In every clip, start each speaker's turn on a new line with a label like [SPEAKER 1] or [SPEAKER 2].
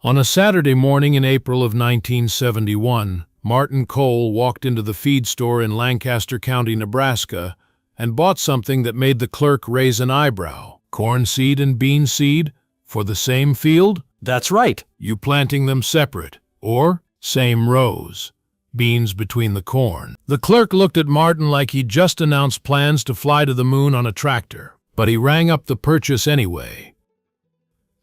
[SPEAKER 1] On a Saturday morning in April of 1971, Martin Cole walked into the feed store in Lancaster County, Nebraska, and bought something that made the clerk raise an eyebrow. Corn seed and bean seed for the same field?
[SPEAKER 2] That's right.
[SPEAKER 1] You planting them separate, or same rows, beans between the corn. The clerk looked at Martin like he'd just announced plans to fly to the moon on a tractor, but he rang up the purchase anyway.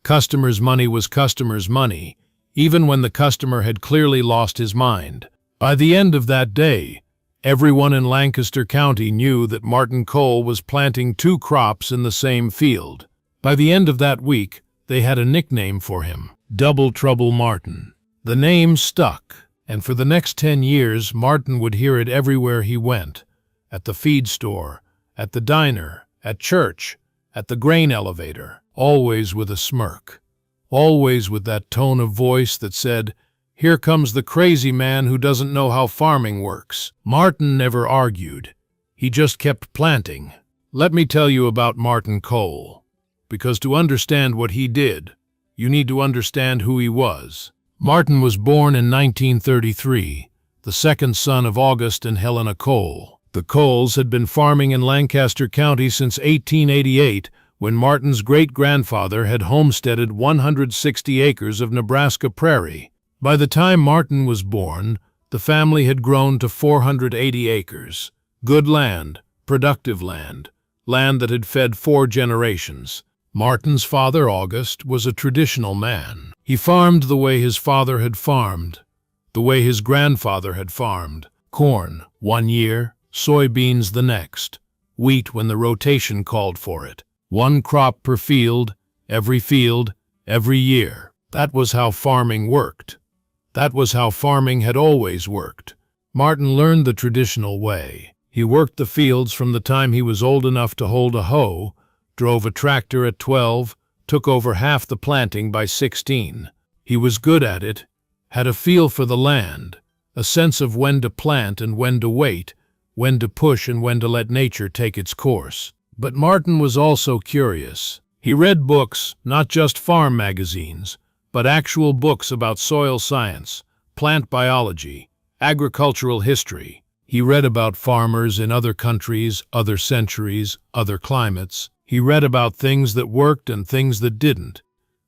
[SPEAKER 1] Customer's money was customer's money, even when the customer had clearly lost his mind. By the end of that day, everyone in Lancaster County knew that Martin Cole was planting 2 crops in the same field. By the end of that week, they had a nickname for him, Double Trouble Martin. The name stuck, and for the next 10 years, Martin would hear it everywhere he went, at the feed store, at the diner, at church, at the grain elevator, always with a smirk, always with that tone of voice that said, "Here comes the crazy man who doesn't know how farming works." Martin never argued. He just kept planting. Let me tell you about Martin Cole, because to understand what he did, you need to understand who he was. Martin was born in 1933, the second son of August and Helena Cole. The Coles had been farming in Lancaster County since 1888, when Martin's great-grandfather had homesteaded 160 acres of Nebraska prairie. By the time Martin was born, the family had grown to 480 acres. Good land, productive land, land that had fed 4 generations. Martin's father, August, was a traditional man. He farmed the way his father had farmed, the way his grandfather had farmed. Corn, one year, soybeans the next, wheat when the rotation called for it. 1 crop per field, every year. That was how farming worked. That was how farming had always worked. Martin learned the traditional way. He worked the fields from the time he was old enough to hold a hoe, drove a tractor at 12, took over half the planting by 16. He was good at it, had a feel for the land, a sense of when to plant and when to wait, when to push and when to let nature take its course. But Martin was also curious. He read books, not just farm magazines, but actual books about soil science, plant biology, agricultural history. He read about farmers in other countries, other centuries, other climates. He read about things that worked and things that didn't.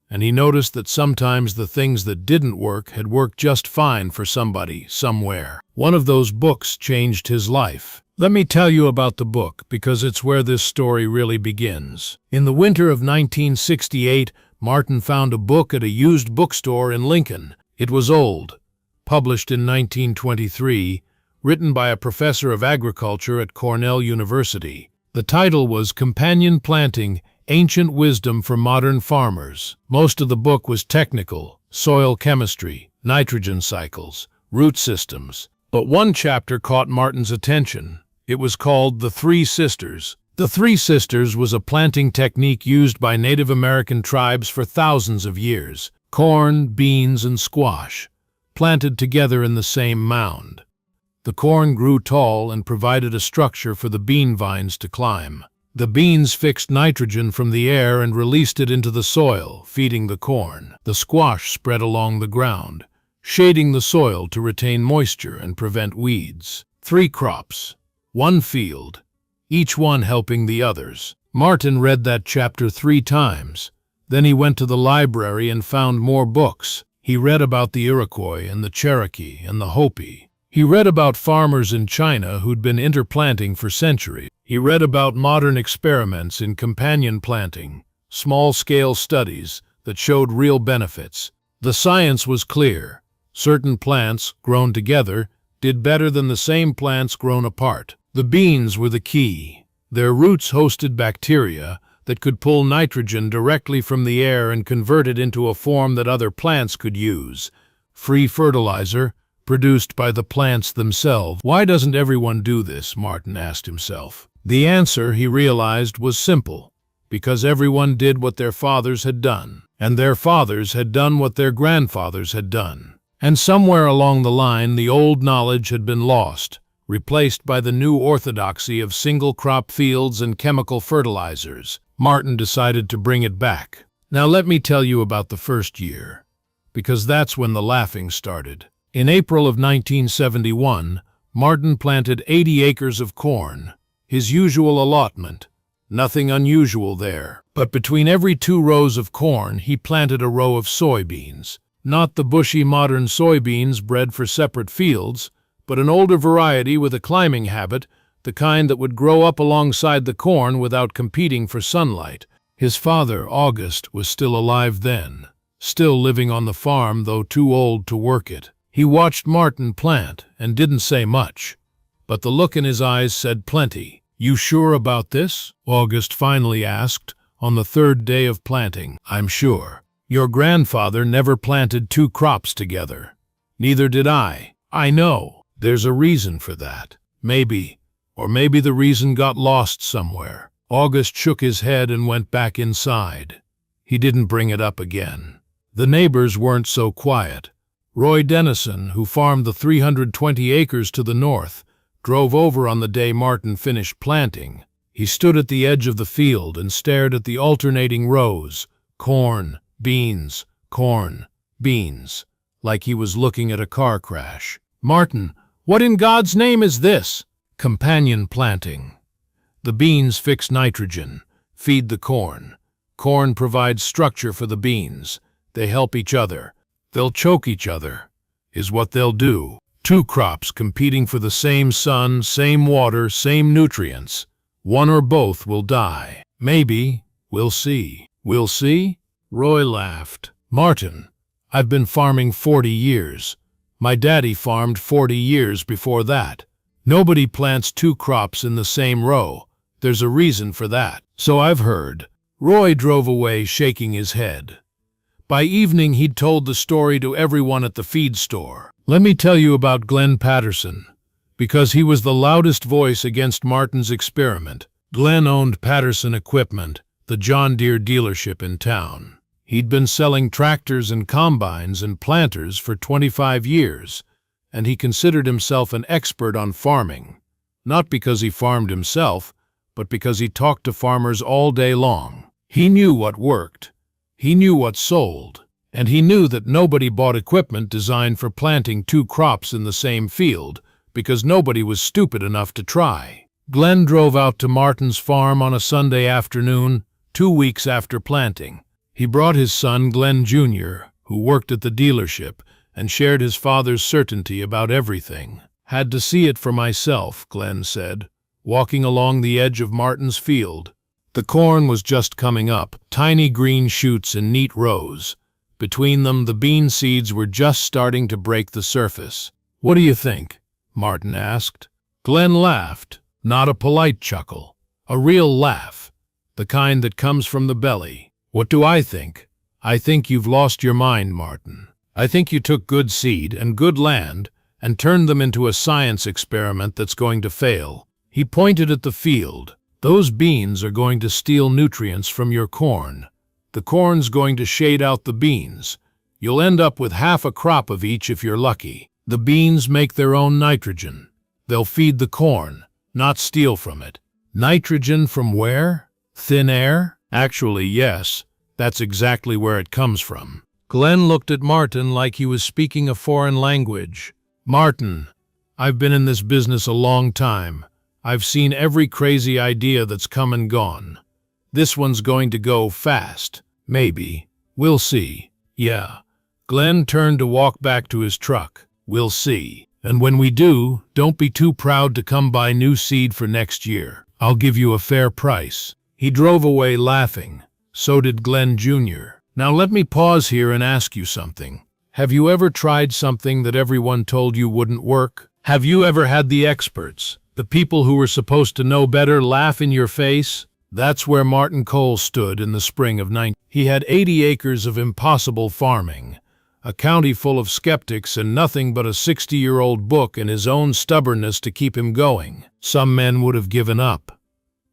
[SPEAKER 1] And he noticed that sometimes the things that didn't work had worked just fine for somebody, somewhere. One of those books changed his life. Let me tell you about the book, because it's where this story really begins. In the winter of 1968, Martin found a book at a used bookstore in Lincoln. It was old, published in 1923, written by a professor of agriculture at Cornell University. The title was Companion Planting, Ancient Wisdom for Modern Farmers. Most of the book was technical, soil chemistry, nitrogen cycles, root systems. But one chapter caught Martin's attention. It was called The 3 Sisters. The 3 Sisters was a planting technique used by Native American tribes for thousands of years. Corn, beans, and squash, planted together in the same mound. The corn grew tall and provided a structure for the bean vines to climb. The beans fixed nitrogen from the air and released it into the soil, feeding the corn. The squash spread along the ground, shading the soil to retain moisture and prevent weeds. 3 crops, 1 field, each one helping the others. Martin read that chapter 3 times. Then he went to the library and found more books. He read about the Iroquois and the Cherokee and the Hopi. He read about farmers in China who'd been interplanting for centuries. He read about modern experiments in companion planting, small-scale studies that showed real benefits. The science was clear. Certain plants, grown together, did better than the same plants grown apart. The beans were the key. Their roots hosted bacteria that could pull nitrogen directly from the air and convert it into a form that other plants could use. Free fertilizer, produced by the plants themselves. Why doesn't everyone do this? Martin asked himself. The answer, he realized, was simple. Because everyone did what their fathers had done, and their fathers had done what their grandfathers had done. And somewhere along the line, the old knowledge had been lost, replaced by the new orthodoxy of single-crop fields and chemical fertilizers. Martin decided to bring it back. Now let me tell you about the first year. because that's when the laughing started. In April of 1971, Martin planted 80 acres of corn, his usual allotment. Nothing unusual there. But between every 2 rows of corn, he planted a row of soybeans. Not the bushy modern soybeans bred for separate fields, but an older variety with a climbing habit, the kind that would grow up alongside the corn without competing for sunlight. His father, August, was still alive then, still living on the farm, though too old to work it. He watched Martin plant and didn't say much, but the look in his eyes said plenty. "You sure about this?" August finally asked on the 3rd day of planting. "I'm sure. Your grandfather never planted 2 crops together. Neither did I." "I know. There's a reason for that. Maybe the reason got lost somewhere." August shook his head and went back inside. He didn't bring it up again. The neighbors weren't so quiet. Roy Dennison, who farmed the 320 acres to the north, drove over on the day Martin finished planting. He stood at the edge of the field and stared at the alternating rows, corn, beans, like he was looking at a car crash. "Martin, what in God's name is this?" "Companion planting. The beans fix nitrogen, feed the corn. Corn provides structure for the beans. They help each other. They'll choke each other, is what they'll do. 2 crops competing for the same sun, same water, same nutrients. One or both will die. Maybe. We'll see." "We'll see?" Roy laughed. "Martin, I've been farming 40 years. My daddy farmed 40 years before that. Nobody plants 2 crops in the same row. There's a reason for that." "So I've heard." Roy drove away, shaking his head. By evening, he'd told the story to everyone at the feed store. "Let me tell you about Glenn Patterson," because he was the loudest voice against Martin's experiment. Glenn owned Patterson Equipment, the John Deere dealership in town. He'd been selling tractors and combines and planters for 25 years, and he considered himself an expert on farming. Not because he farmed himself, but because he talked to farmers all day long. He knew what worked. He knew what sold. And he knew that nobody bought equipment designed for planting 2 crops in the same field, because nobody was stupid enough to try. Glenn drove out to Martin's farm on a Sunday afternoon, 2 weeks after planting. He brought his son, Glenn Jr., who worked at the dealership, and shared his father's certainty about everything. "Had to see it for myself," Glenn said, walking along the edge of Martin's field. The corn was just coming up, tiny green shoots in neat rows. Between them, the bean seeds were just starting to break the surface. "What do you think?" Martin asked. Glenn laughed, not a polite chuckle, a real laugh, the kind that comes from the belly. "What do I think? I think you've lost your mind, Martin. I think you took good seed and good land and turned them into a science experiment that's going to fail." He pointed at the field. "Those beans are going to steal nutrients from your corn. The corn's going to shade out the beans. You'll end up with half a crop of each if you're lucky. The beans make their own nitrogen. They'll feed the corn, not steal from it." "Nitrogen from where? Thin air?" "Actually, yes. That's exactly where it comes from." Glenn looked at Martin like he was speaking a foreign language. "Martin, I've been in this business a long time. I've seen every crazy idea that's come and gone. This one's going to go fast. Maybe. We'll see." "Yeah." Glenn turned to walk back to his truck. "We'll see. And when we do, don't be too proud to come buy new seed for next year. I'll give you a fair price." He drove away laughing. So did Glenn Jr. "Now let me pause here and ask you something. Have you ever tried something that everyone told you wouldn't work? Have you ever had the experts, the people who were supposed to know better, laugh in your face?" That's where Martin Cole stood in the spring of 19. He had 80 acres of impossible farming, a county full of skeptics, and nothing but a 60-year-old book and his own stubbornness to keep him going. Some men would have given up,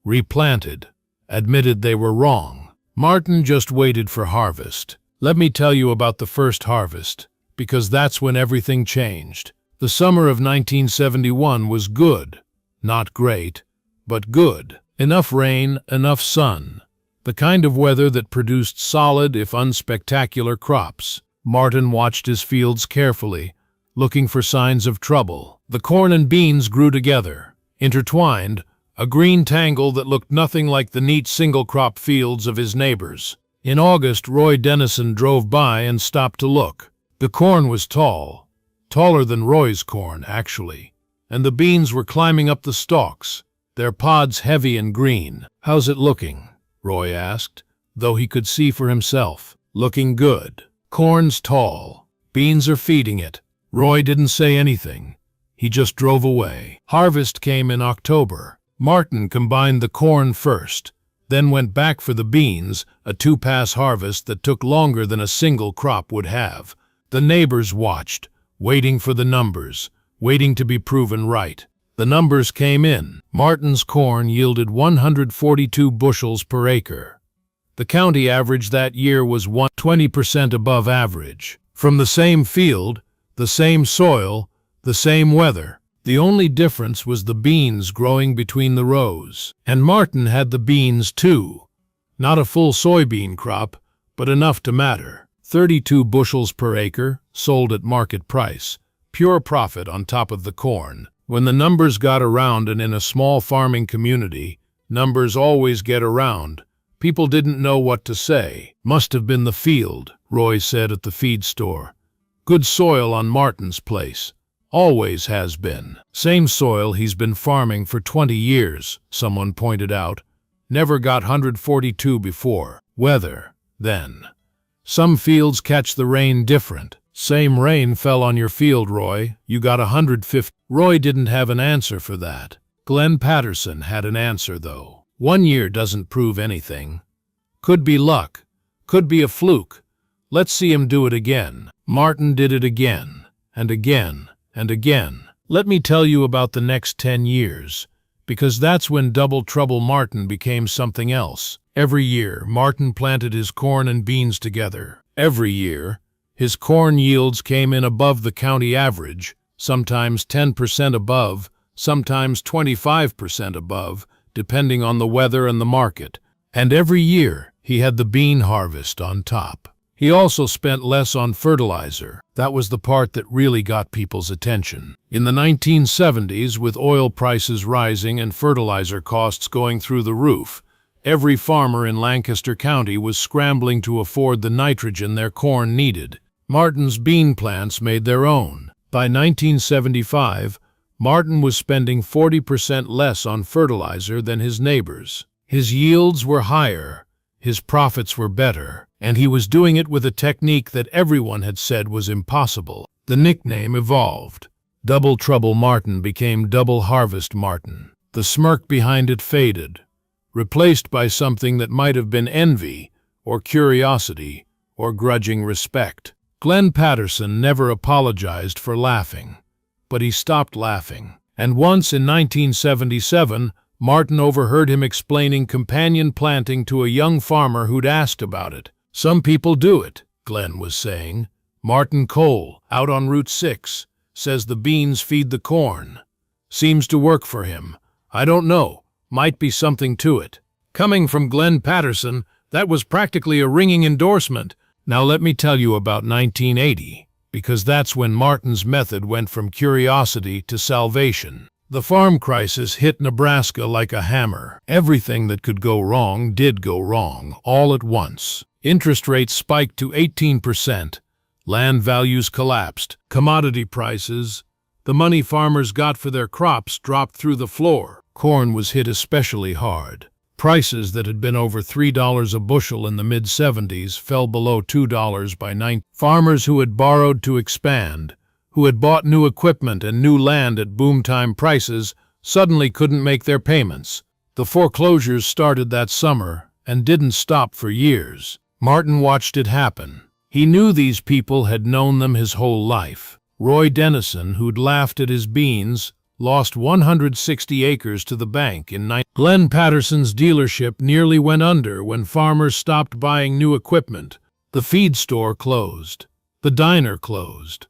[SPEAKER 1] replanted, admitted they were wrong. Martin just waited for harvest. Let me tell you about the first harvest, because that's when everything changed. The summer of 1971 was good. Not great, but good. Enough rain, enough sun. The kind of weather that produced solid, if unspectacular, crops. Martin watched his fields carefully, looking for signs of trouble. The corn and beans grew together, intertwined, a green tangle that looked nothing like the neat single-crop fields of his neighbors. In August, Roy Dennison drove by and stopped to look. The corn was tall, taller than Roy's corn, actually, and the beans were climbing up the stalks, their pods heavy and green. "How's it looking?" Roy asked, though he could see for himself. "Looking good. Corn's tall. Beans are feeding it." Roy didn't say anything. He just drove away. Harvest came in October. Martin combined the corn first, then went back for the beans, a two-pass harvest that took longer than a single crop would have. The neighbors watched, waiting for the numbers, waiting to be proven right. The numbers came in. Martin's corn yielded 142 bushels per acre. The county average that year was 20% above average. From the same field, the same soil, the same weather. The only difference was the beans growing between the rows. And Martin had the beans too. Not a full soybean crop, but enough to matter. 32 bushels per acre, sold at market price. Pure profit on top of the corn. When the numbers got around, and in a small farming community, numbers always get around, people didn't know what to say. "Must have been the field," Roy said at the feed store. "Good soil on Martin's place. Always has been." "Same soil he's been farming for 20 years, someone pointed out. "Never got 142 before." "Weather, then. Some fields catch the rain different. Same rain fell on your field, Roy. You got 150. Roy didn't have an answer for that. Glenn Patterson had an answer, though. "1 year doesn't prove anything. Could be luck. Could be a fluke. Let's see him do it again." Martin did it again, and again, and again. Let me tell you about the next 10 years, because that's when Double Trouble Martin became something else. Every year, Martin planted his corn and beans together. Every year, his corn yields came in above the county average, sometimes 10% above, sometimes 25% above, depending on the weather and the market. And every year, he had the bean harvest on top. He also spent less on fertilizer. That was the part that really got people's attention. In the 1970s, with oil prices rising and fertilizer costs going through the roof, every farmer in Lancaster County was scrambling to afford the nitrogen their corn needed. Martin's bean plants made their own. By 1975, Martin was spending 40% less on fertilizer than his neighbors. His yields were higher, his profits were better, and he was doing it with a technique that everyone had said was impossible. The nickname evolved. Double Trouble Martin became Double Harvest Martin. The smirk behind it faded, replaced by something that might have been envy, or curiosity, or grudging respect. Glenn Patterson never apologized for laughing, but he stopped laughing. And once in 1977, Martin overheard him explaining companion planting to a young farmer who'd asked about it. "Some people do it," Glenn was saying. "Martin Cole, out on Route 6, says the beans feed the corn. Seems to work for him. I don't know. Might be something to it." Coming from Glenn Patterson, that was practically a ringing endorsement. Now let me tell you about 1980, because that's when Martin's method went from curiosity to salvation. The farm crisis hit Nebraska like a hammer. Everything that could go wrong did go wrong, all at once. Interest rates spiked to 18%. Land values collapsed. Commodity prices, the money farmers got for their crops, dropped through the floor. Corn was hit especially hard. Prices that had been over $3 a bushel in the mid-70s fell below $2 by 9. Farmers who had borrowed to expand, who had bought new equipment and new land at boom-time prices, suddenly couldn't make their payments. The foreclosures started that summer and didn't stop for years. Martin watched it happen. He knew these people had known them his whole life. Roy Dennison, who'd laughed at his beans, lost 160 acres to the bank in 19. Glenn Patterson's dealership nearly went under when farmers stopped buying new equipment. The feed store closed. The diner closed.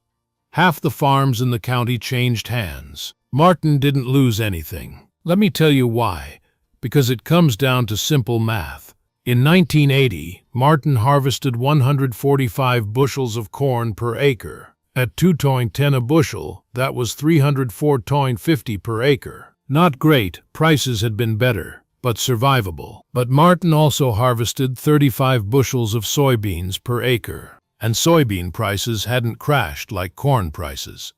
[SPEAKER 1] Half the farms in the county changed hands. Martin didn't lose anything. Let me tell you why. Because it comes down to simple math. In 1980, Martin harvested 145 bushels of corn per acre. At 2.10 a bushel, that was 304.50 per acre. Not great, prices had been better, but survivable. But Martin also harvested 35 bushels of soybeans per acre, and soybean prices hadn't crashed like corn prices.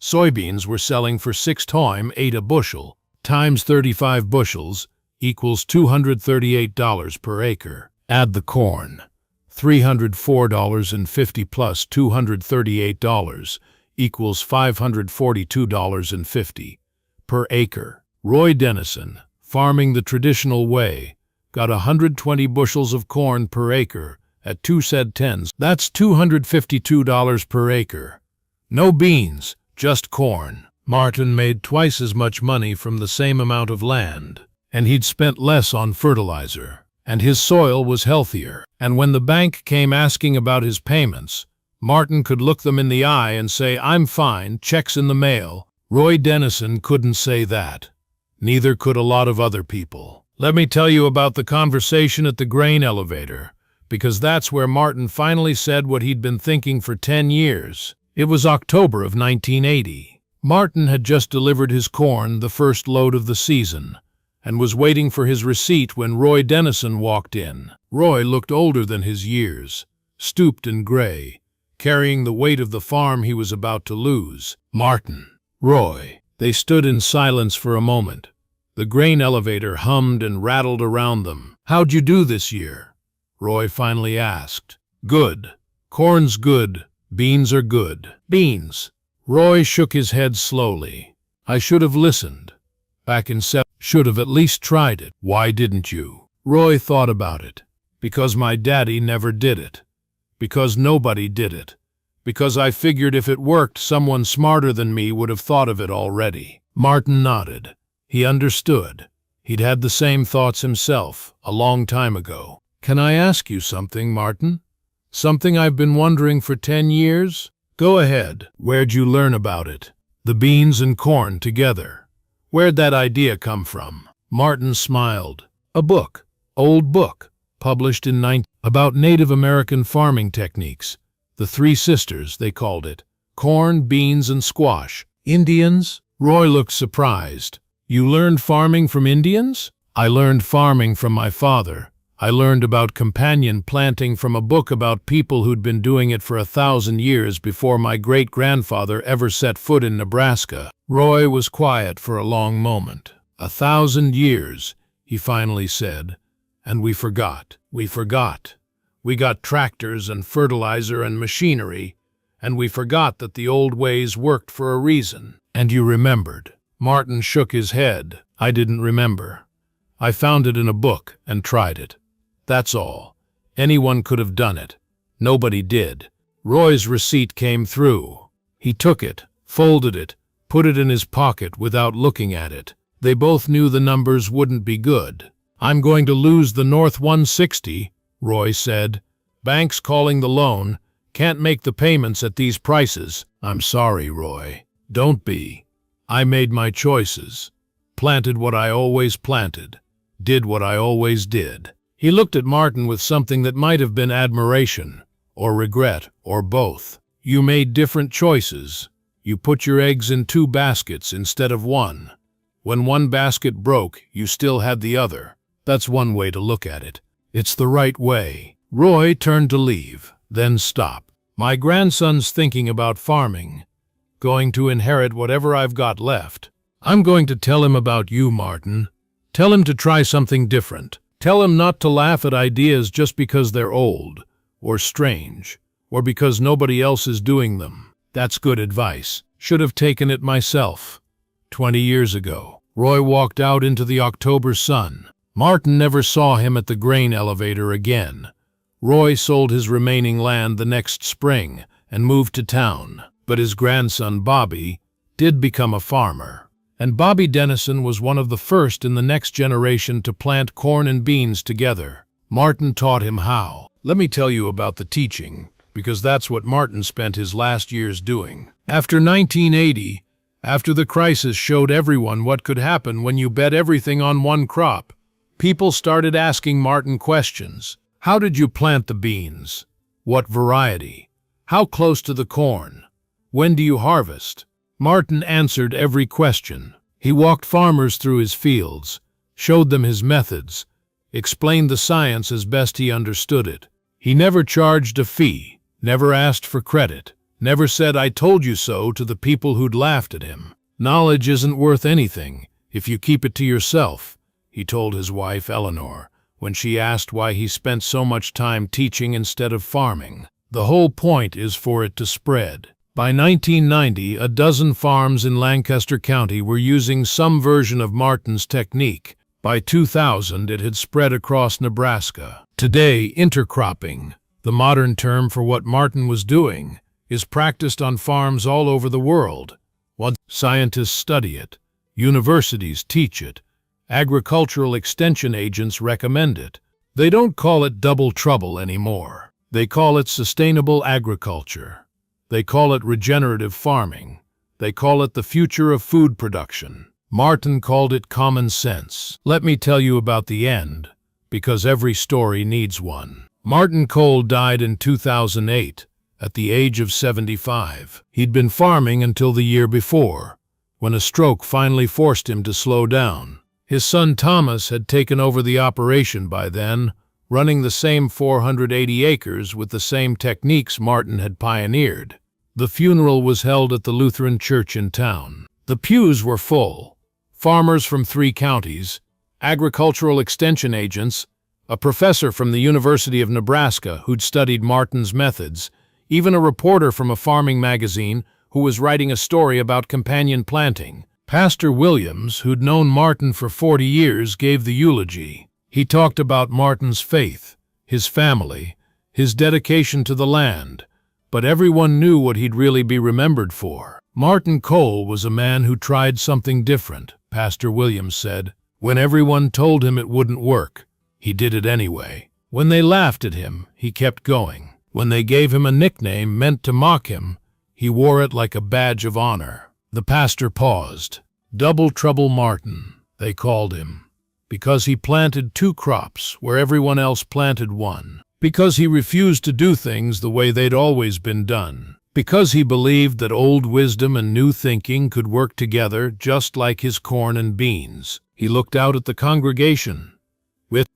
[SPEAKER 1] Soybeans were selling for 6.8 a bushel, times 35 bushels, equals $238 per acre. Add the corn. $304.50 plus $238 equals $542.50 per acre. Roy Dennison, farming the traditional way, got 120 bushels of corn per acre at 2 cents 10. That's $252 per acre. No beans, just corn. Martin made twice as much money from the same amount of land, and he'd spent less on fertilizer. And his soil was healthier. And when the bank came asking about his payments, Martin could look them in the eye and say, "I'm fine, check's in the mail." Roy Dennison couldn't say that. Neither could a lot of other people. Let me tell you about the conversation at the grain elevator, because that's where Martin finally said what he'd been thinking for 10 years. It was October of 1980. Martin had just delivered his corn, the first load of the season, and was waiting for his receipt when Roy Dennison walked in. Roy looked older than his years, stooped and gray, carrying the weight of the farm he was about to lose. Martin, Roy. They stood in silence for a moment. The grain elevator hummed and rattled around them. "How'd you do this year?" Roy finally asked. "Good. Corn's good. Beans are good." "Beans." Roy shook his head slowly. "I should have listened. Back in should have at least tried it." "Why didn't you?" Roy thought about it. "Because my daddy never did it. Because nobody did it. Because I figured if it worked, someone smarter than me would have thought of it already." Martin nodded. He understood. He'd had the same thoughts himself, a long time ago. "Can I ask you something, Martin? Something I've been wondering for 10 years? "Go ahead. Where'd you learn about it? The beans and corn together. Where'd that idea come from?" Martin smiled. "A book. Old book. Published in about Native American farming techniques. The Three Sisters, they called it. Corn, beans, and squash. Indians?" Roy looked surprised. "You learned farming from Indians?" "I learned farming from my father. I learned about companion planting from a book about people who'd been doing it for 1,000 years before my great-grandfather ever set foot in Nebraska." Roy was quiet for a long moment. 1,000 years, he finally said, "and we forgot. We forgot. We got tractors and fertilizer and machinery, and we forgot that the old ways worked for a reason." "And you remembered." Martin shook his head. "I didn't remember. I found it in a book and tried it. That's all. Anyone could have done it. Nobody did." Roy's receipt came through. He took it, folded it, put it in his pocket without looking at it. They both knew the numbers wouldn't be good. "I'm going to lose the North 160, Roy said. "Bank's calling the loan. Can't make the payments at these prices." "I'm sorry, Roy." "Don't be. I made my choices. Planted what I always planted. Did what I always did." He looked at Martin with something that might have been admiration, or regret, or both. "You made different choices. You put your eggs in 2 baskets instead of 1. When one basket broke, you still had the other. That's one way to look at it. It's the right way." Roy turned to leave, then stopped. "My grandson's thinking about farming. Going to inherit whatever I've got left. I'm going to tell him about you, Martin. Tell him to try something different. Tell him not to laugh at ideas just because they're old, or strange, or because nobody else is doing them. That's good advice. Should have taken it myself. 20 years ago." Roy walked out into the October sun. Martin never saw him at the grain elevator again. Roy sold his remaining land the next spring and moved to town. But his grandson, Bobby, did become a farmer. And Bobby Dennison was one of the first in the next generation to plant corn and beans together. Martin taught him how. Let me tell you about the teaching, because that's what Martin spent his last years doing. After 1980, after the crisis showed everyone what could happen when you bet everything on one crop, People started asking Martin questions. How did you plant the beans? What variety? How close to the corn? When do you harvest? Martin answered every question. He walked farmers through his fields, showed them his methods, explained the science as best he understood it. He never charged a fee, never asked for credit, never said "I told you so" to the people who'd laughed at him. Knowledge isn't worth anything if you keep it to yourself, he told his wife Eleanor when she asked why he spent so much time teaching instead of farming. The whole point is for it to spread. By 1990, a dozen farms in Lancaster County were using some version of Martin's technique. By 2000, it had spread across Nebraska. Today, intercropping, the modern term for what Martin was doing, is practiced on farms all over the world. Once scientists study it, universities teach it, agricultural extension agents recommend it. They don't call it double trouble anymore. They call it sustainable agriculture. They call it regenerative farming. They call it the future of food production. Martin called it common sense. Let me tell you about the end, because every story needs one. Martin Cole died in 2008, at the age of 75. He'd been farming until the year before, when a stroke finally forced him to slow down. His son Thomas had taken over the operation by then, running the same 480 acres with the same techniques Martin had pioneered. The funeral was held at the Lutheran church in town. The pews were full. Farmers from 3 counties, agricultural extension agents, a professor from the University of Nebraska who'd studied Martin's methods, even a reporter from a farming magazine who was writing a story about companion planting. Pastor Williams, who'd known Martin for 40 years, gave the eulogy. He talked about Martin's faith, his family, his dedication to the land, but everyone knew what he'd really be remembered for. Martin Cole was a man who tried something different, Pastor Williams said. When everyone told him it wouldn't work, he did it anyway. When they laughed at him, he kept going. When they gave him a nickname meant to mock him, he wore it like a badge of honor. The pastor paused. Double Trouble Martin, they called him, because he planted 2 crops where everyone else planted 1. Because he refused to do things the way they'd always been done. Because he believed that old wisdom and new thinking could work together just like his corn and beans. He looked out at the congregation.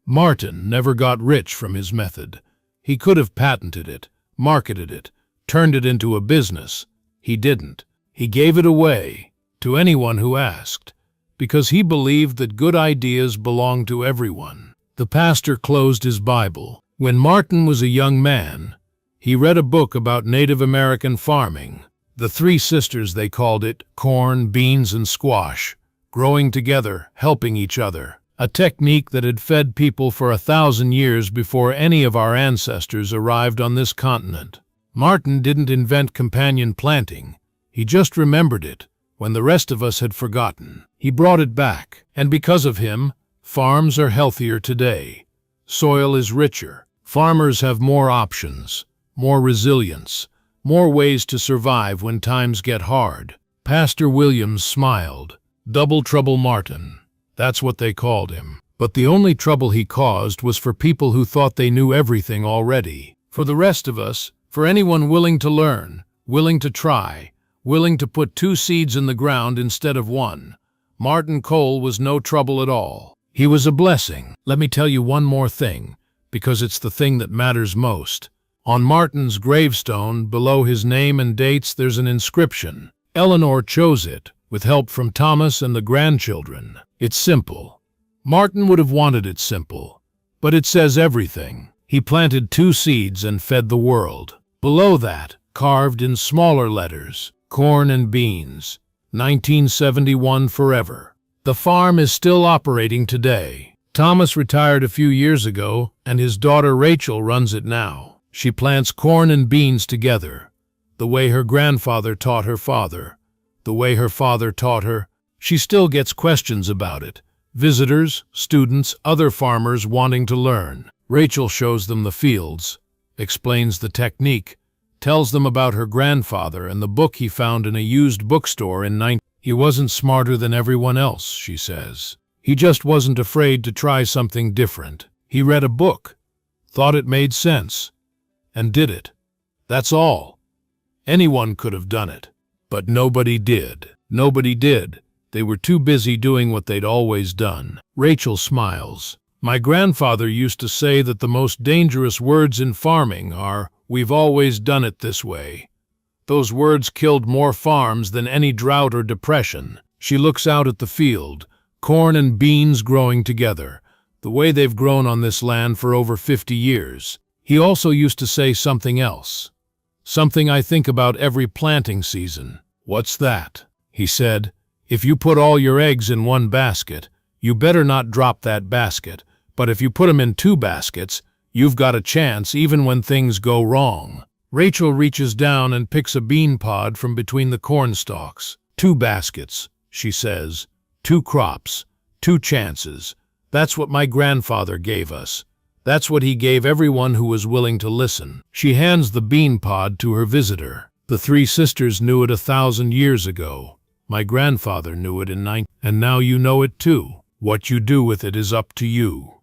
[SPEAKER 1] Martin never got rich from his method. He could have patented it, marketed it, turned it into a business. He didn't. He gave it away to anyone who asked, because he believed that good ideas belong to everyone. The pastor closed his Bible. When Martin was a young man, he read a book about Native American farming. The 3 sisters, they called it, corn, beans, and squash, growing together, helping each other. A technique that had fed people for 1,000 years before any of our ancestors arrived on this continent. Martin didn't invent companion planting. He just remembered it when the rest of us had forgotten. He brought it back, and because of him, farms are healthier today. Soil is richer. Farmers have more options, more resilience, more ways to survive when times get hard. Pastor Williams smiled. Double Trouble Martin. That's what they called him. But the only trouble he caused was for people who thought they knew everything already. For the rest of us, for anyone willing to learn, willing to try, willing to put 2 seeds in the ground instead of 1, Martin Cole was no trouble at all. He was a blessing. Let me tell you one more thing, because it's the thing that matters most. On Martin's gravestone, below his name and dates, there's an inscription. Eleanor chose it, with help from Thomas and the grandchildren. It's simple. Martin would have wanted it simple, but it says everything. He planted 2 seeds and fed the world. Below that, carved in smaller letters, corn and beans, 1971 forever. The farm is still operating today. Thomas retired a few years ago, and his daughter Rachel runs it now. She plants corn and beans together, the way her grandfather taught her father, the way her father taught her. She still gets questions about it. Visitors, students, other farmers wanting to learn. Rachel shows them the fields, explains the technique, tells them about her grandfather and the book he found in a used bookstore in 19... He wasn't smarter than everyone else, she says. He just wasn't afraid to try something different. He read a book, thought it made sense, and did it. That's all. Anyone could have done it. But nobody did. Nobody did. They were too busy doing what they'd always done. Rachel smiles. My grandfather used to say that the most dangerous words in farming are, "We've always done it this way." Those words killed more farms than any drought or depression. She looks out at the field, corn and beans growing together, the way they've grown on this land for over 50 years. He also used to say something else. Something I think about every planting season. "What's that?" he said. "If you put all your eggs in one basket, you better not drop that basket. But if you put them in two baskets, you've got a chance even when things go wrong." Rachel reaches down and picks a bean pod from between the corn stalks. "Two baskets," she says. "Two crops. Two chances. That's what my grandfather gave us. That's what he gave everyone who was willing to listen." She hands the bean pod to her visitor. "The three sisters knew it 1,000 years ago. My grandfather knew it in and now you know it too. What you do with it is up to you."